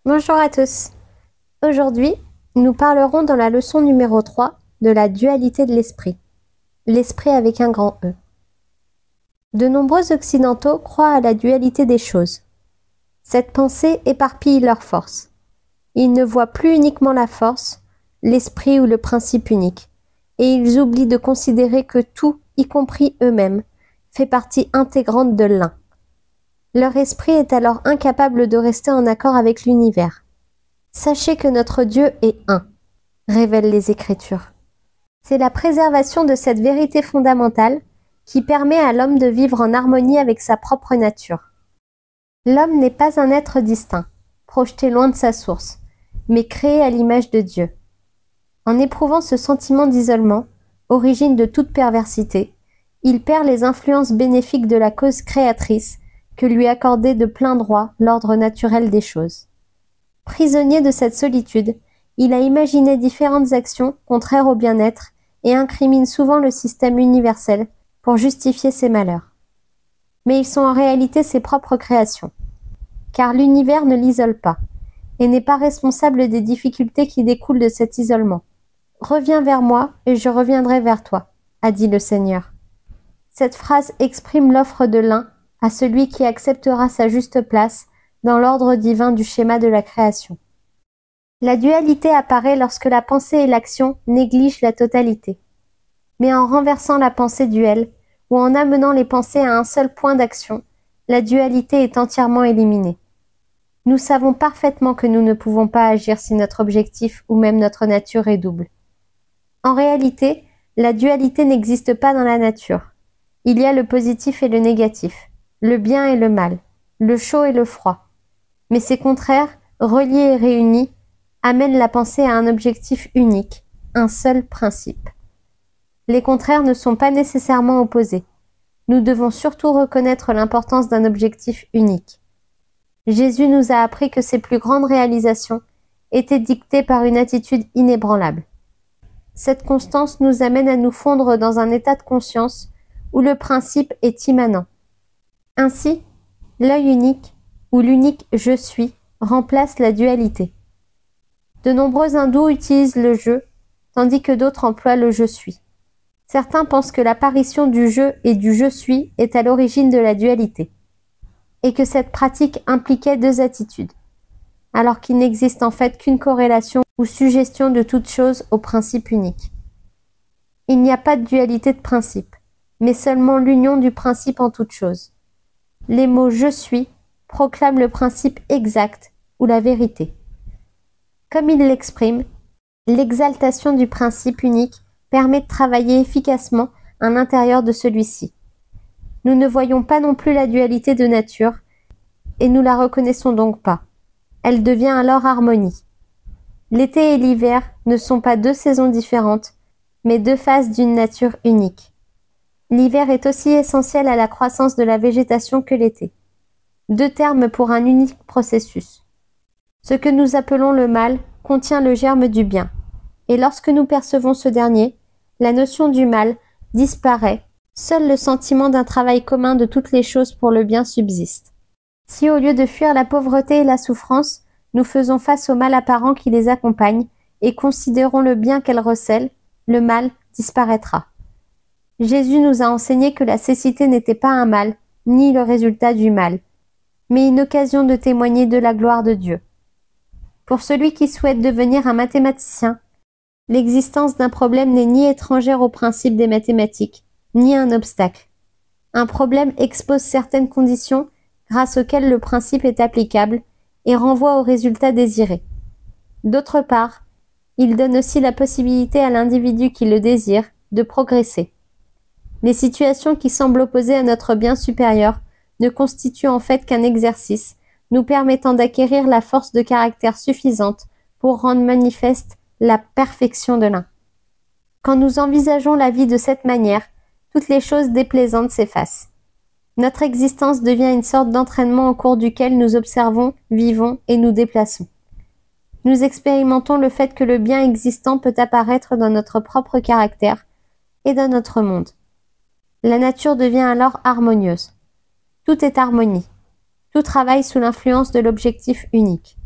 Bonjour à tous. Aujourd'hui, nous parlerons dans la leçon numéro 3 de la dualité de l'esprit. L'esprit avec un grand E. De nombreux occidentaux croient à la dualité des choses. Cette pensée éparpille leurs forces. Ils ne voient plus uniquement la force, l'esprit ou le principe unique, et ils oublient de considérer que tout, y compris eux-mêmes, fait partie intégrante de l'un. Leur esprit est alors incapable de rester en accord avec l'univers. Sachez que notre Dieu est un, révèlent les Écritures. C'est la préservation de cette vérité fondamentale qui permet à l'homme de vivre en harmonie avec sa propre nature. L'homme n'est pas un être distinct, projeté loin de sa source, mais créé à l'image de Dieu. En éprouvant ce sentiment d'isolement, origine de toute perversité, il perd les influences bénéfiques de la cause créatrice que lui accordait de plein droit l'ordre naturel des choses. Prisonnier de cette solitude, il a imaginé différentes actions contraires au bien-être et incrimine souvent le système universel pour justifier ses malheurs. Mais ils sont en réalité ses propres créations, car l'univers ne l'isole pas et n'est pas responsable des difficultés qui découlent de cet isolement. « Reviens vers moi et je reviendrai vers toi », a dit le Seigneur. Cette phrase exprime l'offre de l'un à celui qui acceptera sa juste place dans l'ordre divin du schéma de la création. La dualité apparaît lorsque la pensée et l'action négligent la totalité. Mais en renversant la pensée duelle, ou en amenant les pensées à un seul point d'action, la dualité est entièrement éliminée. Nous savons parfaitement que nous ne pouvons pas agir si notre objectif ou même notre nature est double. En réalité, la dualité n'existe pas dans la nature. Il y a le positif et le négatif, le bien et le mal, le chaud et le froid. Mais ces contraires, reliés et réunis, amènent la pensée à un objectif unique, un seul principe. Les contraires ne sont pas nécessairement opposés. Nous devons surtout reconnaître l'importance d'un objectif unique. Jésus nous a appris que ses plus grandes réalisations étaient dictées par une attitude inébranlable. Cette constance nous amène à nous fondre dans un état de conscience où le principe est immanent. Ainsi, l'œil unique, ou l'unique « je suis » remplace la dualité. De nombreux hindous utilisent le « je », tandis que d'autres emploient le « je suis ». Certains pensent que l'apparition du « je » et du « je suis » est à l'origine de la dualité, et que cette pratique impliquait deux attitudes, alors qu'il n'existe en fait qu'une corrélation ou suggestion de toute chose au principe unique. Il n'y a pas de dualité de principe, mais seulement l'union du principe en toute chose. Les mots « je suis » proclament le principe exact ou la vérité. Comme il l'exprime, l'exaltation du principe unique permet de travailler efficacement à l'intérieur de celui-ci. Nous ne voyons pas non plus la dualité de nature et nous la reconnaissons donc pas. Elle devient alors harmonie. L'été et l'hiver ne sont pas deux saisons différentes, mais deux phases d'une nature unique. L'hiver est aussi essentiel à la croissance de la végétation que l'été. Deux termes pour un unique processus. Ce que nous appelons le mal contient le germe du bien, et lorsque nous percevons ce dernier, la notion du mal disparaît, seul le sentiment d'un travail commun de toutes les choses pour le bien subsiste. Si au lieu de fuir la pauvreté et la souffrance, nous faisons face au mal apparent qui les accompagne et considérons le bien qu'elles recèlent, le mal disparaîtra. Jésus nous a enseigné que la cécité n'était pas un mal, ni le résultat du mal, mais une occasion de témoigner de la gloire de Dieu. Pour celui qui souhaite devenir un mathématicien, l'existence d'un problème n'est ni étrangère au principe des mathématiques, ni un obstacle. Un problème expose certaines conditions grâce auxquelles le principe est applicable et renvoie au résultat désiré. D'autre part, il donne aussi la possibilité à l'individu qui le désire de progresser. Les situations qui semblent opposées à notre bien supérieur ne constituent en fait qu'un exercice, nous permettant d'acquérir la force de caractère suffisante pour rendre manifeste la perfection de l'un. Quand nous envisageons la vie de cette manière, toutes les choses déplaisantes s'effacent. Notre existence devient une sorte d'entraînement au cours duquel nous observons, vivons et nous déplaçons. Nous expérimentons le fait que le bien existant peut apparaître dans notre propre caractère et dans notre monde. La nature devient alors harmonieuse. Tout est harmonie. Tout travaille sous l'influence de l'objectif unique.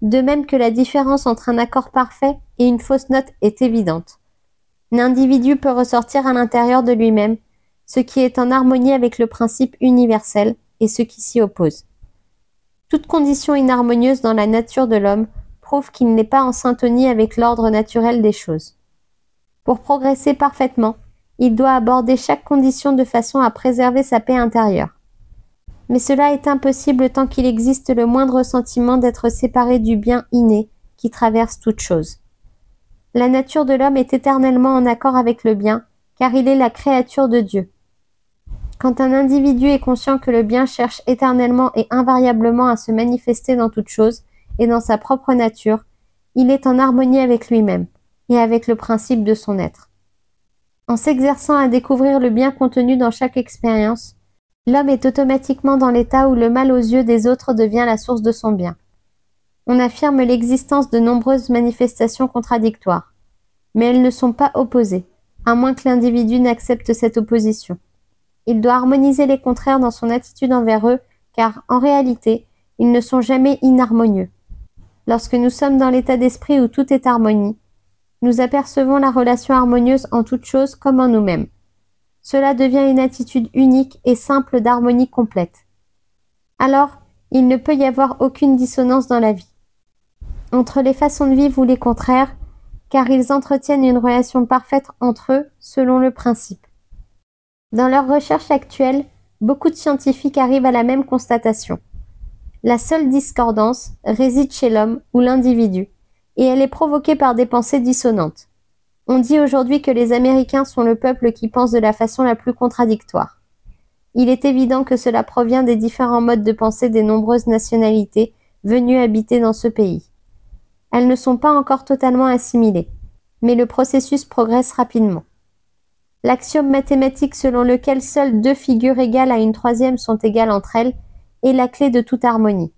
de même que la différence entre un accord parfait et une fausse note est évidente. L'individu peut ressortir à l'intérieur de lui-même ce qui est en harmonie avec le principe universel et ce qui s'y oppose. Toute condition inharmonieuse dans la nature de l'homme prouve qu'il n'est pas en syntonie avec l'ordre naturel des choses. Pour progresser parfaitement, il doit aborder chaque condition de façon à préserver sa paix intérieure. Mais cela est impossible tant qu'il existe le moindre sentiment d'être séparé du bien inné qui traverse toute chose. La nature de l'homme est éternellement en accord avec le bien, car il est la créature de Dieu. Quand un individu est conscient que le bien cherche éternellement et invariablement à se manifester dans toute chose et dans sa propre nature, il est en harmonie avec lui-même et avec le principe de son être. En s'exerçant à découvrir le bien contenu dans chaque expérience, l'homme est automatiquement dans l'état où le mal aux yeux des autres devient la source de son bien. On affirme l'existence de nombreuses manifestations contradictoires, mais elles ne sont pas opposées, à moins que l'individu n'accepte cette opposition. Il doit harmoniser les contraires dans son attitude envers eux, car, en réalité, ils ne sont jamais inharmonieux. Lorsque nous sommes dans l'état d'esprit où tout est harmonie, nous apercevons la relation harmonieuse en toute chose comme en nous-mêmes. Cela devient une attitude unique et simple d'harmonie complète. Alors, il ne peut y avoir aucune dissonance dans la vie. Entre les façons de vivre ou les contraires, car ils entretiennent une relation parfaite entre eux selon le principe. Dans leurs recherches actuelles, beaucoup de scientifiques arrivent à la même constatation. La seule discordance réside chez l'homme ou l'individu, et elle est provoquée par des pensées dissonantes. On dit aujourd'hui que les Américains sont le peuple qui pense de la façon la plus contradictoire. Il est évident que cela provient des différents modes de pensée des nombreuses nationalités venues habiter dans ce pays. Elles ne sont pas encore totalement assimilées, mais le processus progresse rapidement. L'axiome mathématique selon lequel seules deux figures égales à une troisième sont égales entre elles est la clé de toute harmonie.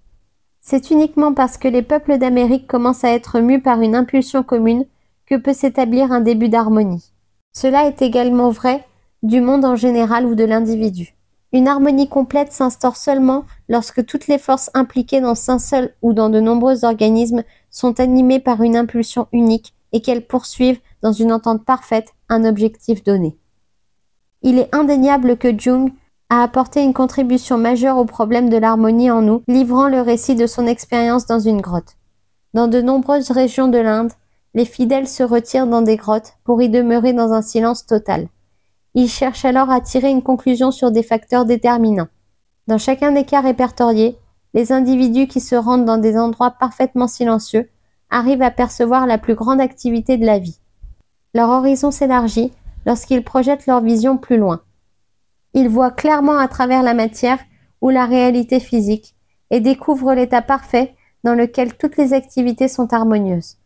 C'est uniquement parce que les peuples d'Amérique commencent à être mus par une impulsion commune que peut s'établir un début d'harmonie. Cela est également vrai du monde en général ou de l'individu. Une harmonie complète s'instaure seulement lorsque toutes les forces impliquées dans un seul ou dans de nombreux organismes sont animées par une impulsion unique et qu'elles poursuivent, dans une entente parfaite, un objectif donné. Il est indéniable que Jung a apporté une contribution majeure au problème de l'harmonie en nous, livrant le récit de son expérience dans une grotte. Dans de nombreuses régions de l'Inde, les fidèles se retirent dans des grottes pour y demeurer dans un silence total. Ils cherchent alors à tirer une conclusion sur des facteurs déterminants. Dans chacun des cas répertoriés, les individus qui se rendent dans des endroits parfaitement silencieux arrivent à percevoir la plus grande activité de la vie. Leur horizon s'élargit lorsqu'ils projettent leur vision plus loin. Ils voient clairement à travers la matière ou la réalité physique et découvrent l'état parfait dans lequel toutes les activités sont harmonieuses.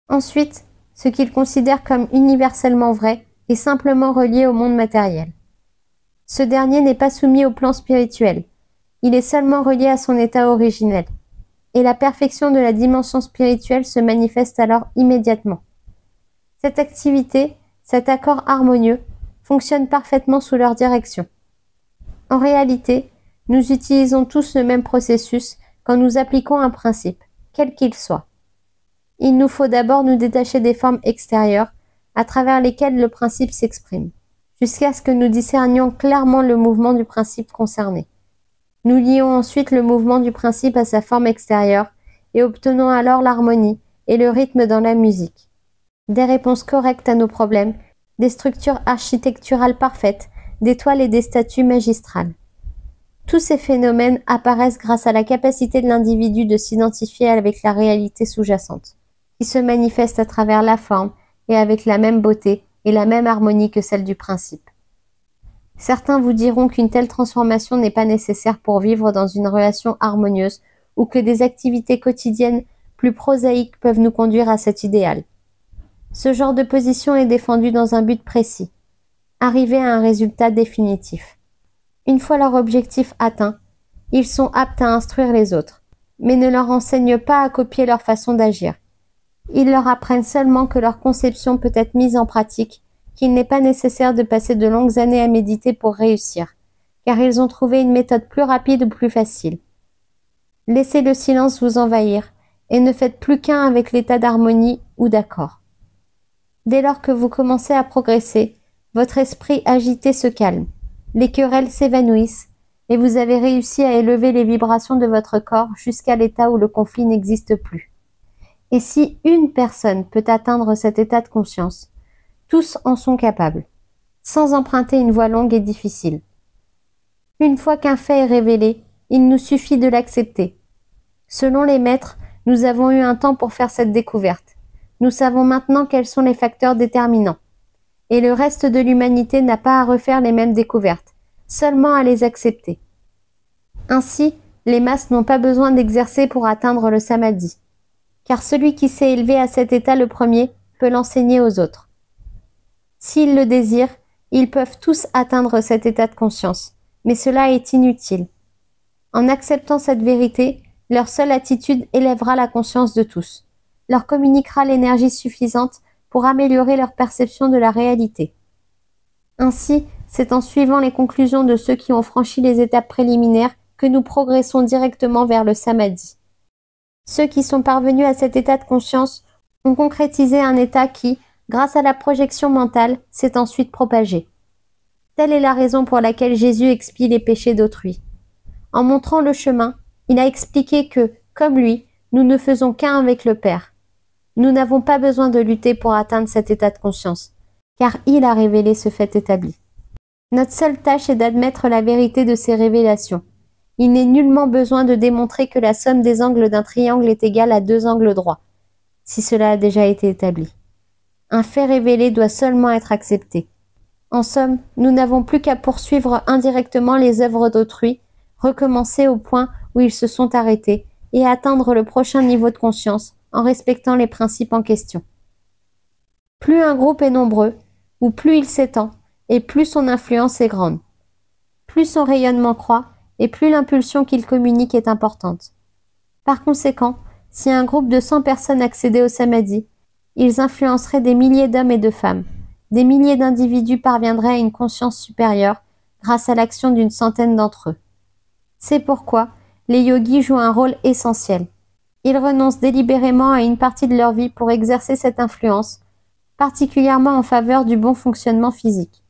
Ensuite, ce qu'ils considèrent comme universellement vrai est simplement relié au monde matériel. Ce dernier n'est pas soumis au plan spirituel, il est seulement relié à son état originel, et la perfection de la dimension spirituelle se manifeste alors immédiatement. Cette activité, cet accord harmonieux, fonctionne parfaitement sous leur direction. En réalité, nous utilisons tous le même processus quand nous appliquons un principe, quel qu'il soit. Il nous faut d'abord nous détacher des formes extérieures à travers lesquelles le principe s'exprime, jusqu'à ce que nous discernions clairement le mouvement du principe concerné. Nous lions ensuite le mouvement du principe à sa forme extérieure et obtenons alors l'harmonie et le rythme dans la musique. Des réponses correctes à nos problèmes, des structures architecturales parfaites, des toiles et des statues magistrales. Tous ces phénomènes apparaissent grâce à la capacité de l'individu de s'identifier avec la réalité sous-jacente, qui se manifeste à travers la forme et avec la même beauté et la même harmonie que celle du principe. Certains vous diront qu'une telle transformation n'est pas nécessaire pour vivre dans une relation harmonieuse ou que des activités quotidiennes plus prosaïques peuvent nous conduire à cet idéal. Ce genre de position est défendu dans un but précis, arriver à un résultat définitif. Une fois leur objectif atteint, ils sont aptes à instruire les autres, mais ne leur enseignent pas à copier leur façon d'agir. Ils leur apprennent seulement que leur conception peut être mise en pratique, qu'il n'est pas nécessaire de passer de longues années à méditer pour réussir, car ils ont trouvé une méthode plus rapide ou plus facile. Laissez le silence vous envahir et ne faites plus qu'un avec l'état d'harmonie ou d'accord. Dès lors que vous commencez à progresser, votre esprit agité se calme, les querelles s'évanouissent et vous avez réussi à élever les vibrations de votre corps jusqu'à l'état où le conflit n'existe plus. Et si une personne peut atteindre cet état de conscience, tous en sont capables, sans emprunter une voie longue et difficile. Une fois qu'un fait est révélé, il nous suffit de l'accepter. Selon les maîtres, nous avons eu un temps pour faire cette découverte. Nous savons maintenant quels sont les facteurs déterminants. Et le reste de l'humanité n'a pas à refaire les mêmes découvertes, seulement à les accepter. Ainsi, les masses n'ont pas besoin d'exercer pour atteindre le samadhi, car celui qui s'est élevé à cet état le premier peut l'enseigner aux autres. S'ils le désirent, ils peuvent tous atteindre cet état de conscience, mais cela est inutile. En acceptant cette vérité, leur seule attitude élèvera la conscience de tous, leur communiquera l'énergie suffisante pour améliorer leur perception de la réalité. Ainsi, c'est en suivant les conclusions de ceux qui ont franchi les étapes préliminaires que nous progressons directement vers le samadhi. Ceux qui sont parvenus à cet état de conscience ont concrétisé un état qui, grâce à la projection mentale, s'est ensuite propagé. Telle est la raison pour laquelle Jésus expie les péchés d'autrui. En montrant le chemin, il a expliqué que, comme lui, nous ne faisons qu'un avec le Père. Nous n'avons pas besoin de lutter pour atteindre cet état de conscience, car il a révélé ce fait établi. Notre seule tâche est d'admettre la vérité de ces révélations. Il n'est nullement besoin de démontrer que la somme des angles d'un triangle est égale à 2 angles droits, si cela a déjà été établi. Un fait révélé doit seulement être accepté. En somme, nous n'avons plus qu'à poursuivre indirectement les œuvres d'autrui, recommencer au point où ils se sont arrêtés et atteindre le prochain niveau de conscience en respectant les principes en question. Plus un groupe est nombreux, ou plus il s'étend, et plus son influence est grande. Plus son rayonnement croît, et plus l'impulsion qu'il communique est importante. Par conséquent, si un groupe de 100 personnes accédait au samadhi, ils influenceraient des milliers d'hommes et de femmes. Des milliers d'individus parviendraient à une conscience supérieure grâce à l'action d'une centaine d'entre eux. C'est pourquoi les yogis jouent un rôle essentiel. Ils renoncent délibérément à une partie de leur vie pour exercer cette influence, particulièrement en faveur du bon fonctionnement physique.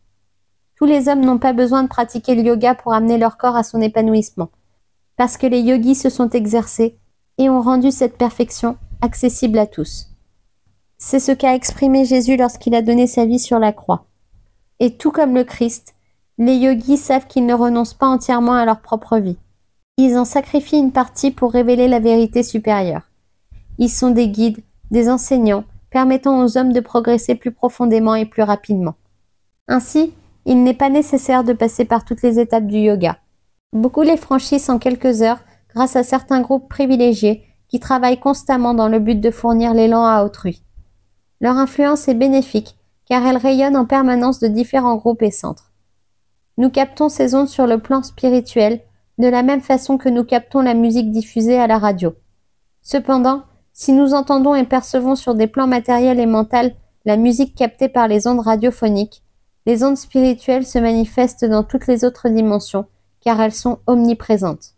Tous les hommes n'ont pas besoin de pratiquer le yoga pour amener leur corps à son épanouissement, parce que les yogis se sont exercés et ont rendu cette perfection accessible à tous. C'est ce qu'a exprimé Jésus lorsqu'il a donné sa vie sur la croix. Et tout comme le Christ, les yogis savent qu'ils ne renoncent pas entièrement à leur propre vie. Ils en sacrifient une partie pour révéler la vérité supérieure. Ils sont des guides, des enseignants, permettant aux hommes de progresser plus profondément et plus rapidement. Ainsi, il n'est pas nécessaire de passer par toutes les étapes du yoga. Beaucoup les franchissent en quelques heures grâce à certains groupes privilégiés qui travaillent constamment dans le but de fournir l'élan à autrui. Leur influence est bénéfique car elle rayonne en permanence de différents groupes et centres. Nous captons ces ondes sur le plan spirituel de la même façon que nous captons la musique diffusée à la radio. Cependant, si nous entendons et percevons sur des plans matériels et mentaux la musique captée par les ondes radiophoniques, les ondes spirituelles se manifestent dans toutes les autres dimensions, car elles sont omniprésentes.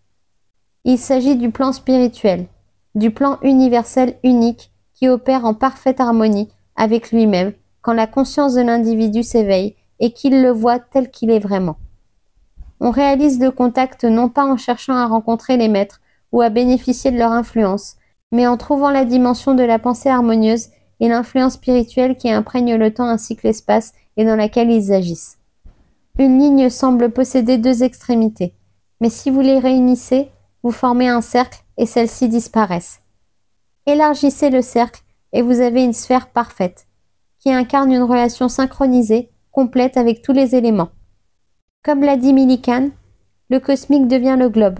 Il s'agit du plan spirituel, du plan universel unique qui opère en parfaite harmonie avec lui-même quand la conscience de l'individu s'éveille et qu'il le voit tel qu'il est vraiment. On réalise le contact non pas en cherchant à rencontrer les maîtres ou à bénéficier de leur influence, mais en trouvant la dimension de la pensée harmonieuse et l'influence spirituelle qui imprègne le temps ainsi que l'espace et dans laquelle ils agissent. Une ligne semble posséder 2 extrémités, mais si vous les réunissez, vous formez un cercle et celles-ci disparaissent. Élargissez le cercle et vous avez une sphère parfaite, qui incarne une relation synchronisée, complète avec tous les éléments. Comme l'a dit Millikan, le cosmique devient le globe.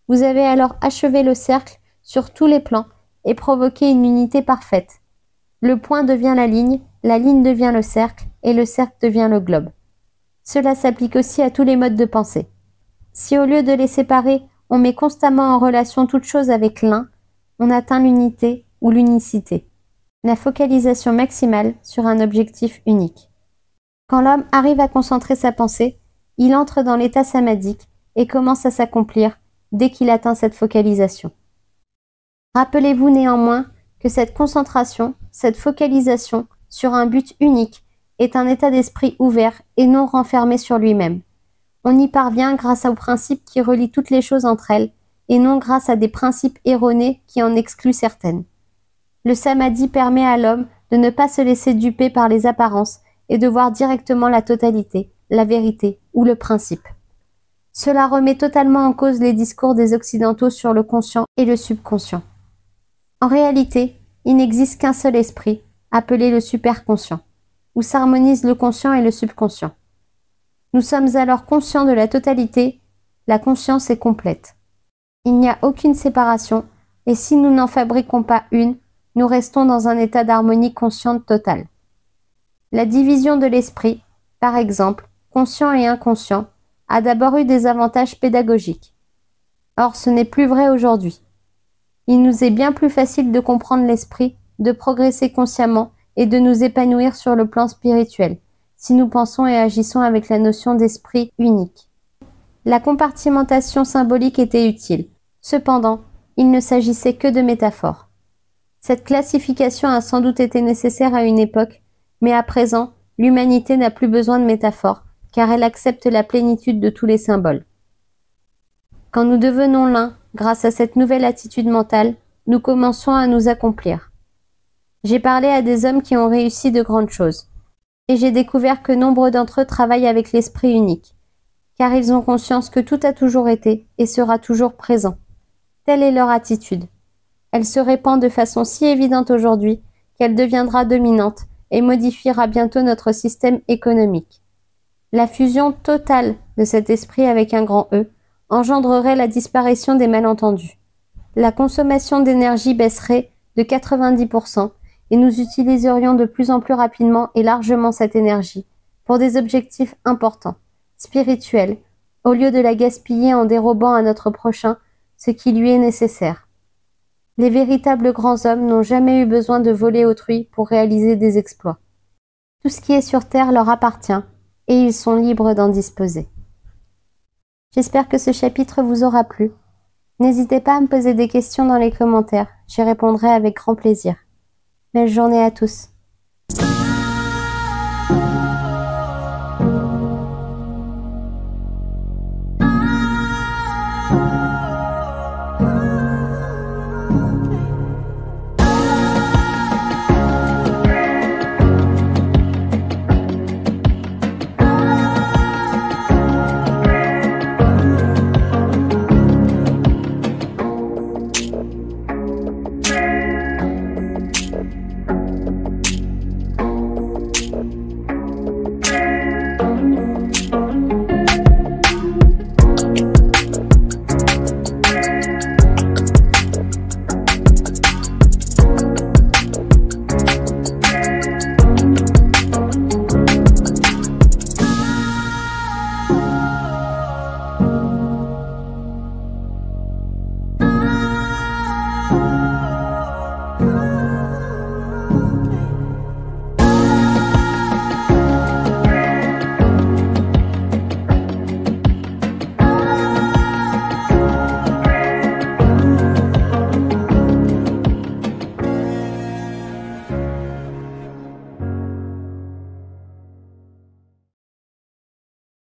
Vous avez alors achevé le cercle sur tous les plans et provoqué une unité parfaite. Le point devient la ligne devient le cercle et le cercle devient le globe. Cela s'applique aussi à tous les modes de pensée. Si au lieu de les séparer, on met constamment en relation toute chose avec l'un, on atteint l'unité ou l'unicité, la focalisation maximale sur un objectif unique. Quand l'homme arrive à concentrer sa pensée, il entre dans l'état samadhique et commence à s'accomplir dès qu'il atteint cette focalisation. Rappelez-vous néanmoins que cette concentration, cette focalisation sur un but unique est un état d'esprit ouvert et non renfermé sur lui-même. On y parvient grâce aux principes qui relient toutes les choses entre elles et non grâce à des principes erronés qui en excluent certaines. Le samadhi permet à l'homme de ne pas se laisser duper par les apparences et de voir directement la totalité, la vérité ou le principe. Cela remet totalement en cause les discours des Occidentaux sur le conscient et le subconscient. En réalité, il n'existe qu'un seul esprit, appelé le superconscient, où s'harmonisent le conscient et le subconscient. Nous sommes alors conscients de la totalité, la conscience est complète. Il n'y a aucune séparation, et si nous n'en fabriquons pas une, nous restons dans un état d'harmonie consciente totale. La division de l'esprit, par exemple, conscient et inconscient, a d'abord eu des avantages pédagogiques. Or, ce n'est plus vrai aujourd'hui. Il nous est bien plus facile de comprendre l'esprit, de progresser consciemment et de nous épanouir sur le plan spirituel, si nous pensons et agissons avec la notion d'esprit unique. La compartimentation symbolique était utile. Cependant, il ne s'agissait que de métaphores. Cette classification a sans doute été nécessaire à une époque, mais à présent, l'humanité n'a plus besoin de métaphores, car elle accepte la plénitude de tous les symboles. Quand nous devenons l'un, grâce à cette nouvelle attitude mentale, nous commençons à nous accomplir. J'ai parlé à des hommes qui ont réussi de grandes choses, et j'ai découvert que nombre d'entre eux travaillent avec l'esprit unique, car ils ont conscience que tout a toujours été et sera toujours présent. Telle est leur attitude. Elle se répand de façon si évidente aujourd'hui qu'elle deviendra dominante et modifiera bientôt notre système économique. La fusion totale de cet esprit avec un grand E engendrerait la disparition des malentendus. La consommation d'énergie baisserait de 90% et nous utiliserions de plus en plus rapidement et largement cette énergie pour des objectifs importants, spirituels, au lieu de la gaspiller en dérobant à notre prochain ce qui lui est nécessaire. Les véritables grands hommes n'ont jamais eu besoin de voler autrui pour réaliser des exploits. Tout ce qui est sur terre leur appartient et ils sont libres d'en disposer. J'espère que ce chapitre vous aura plu. N'hésitez pas à me poser des questions dans les commentaires, j'y répondrai avec grand plaisir. Belle journée à tous.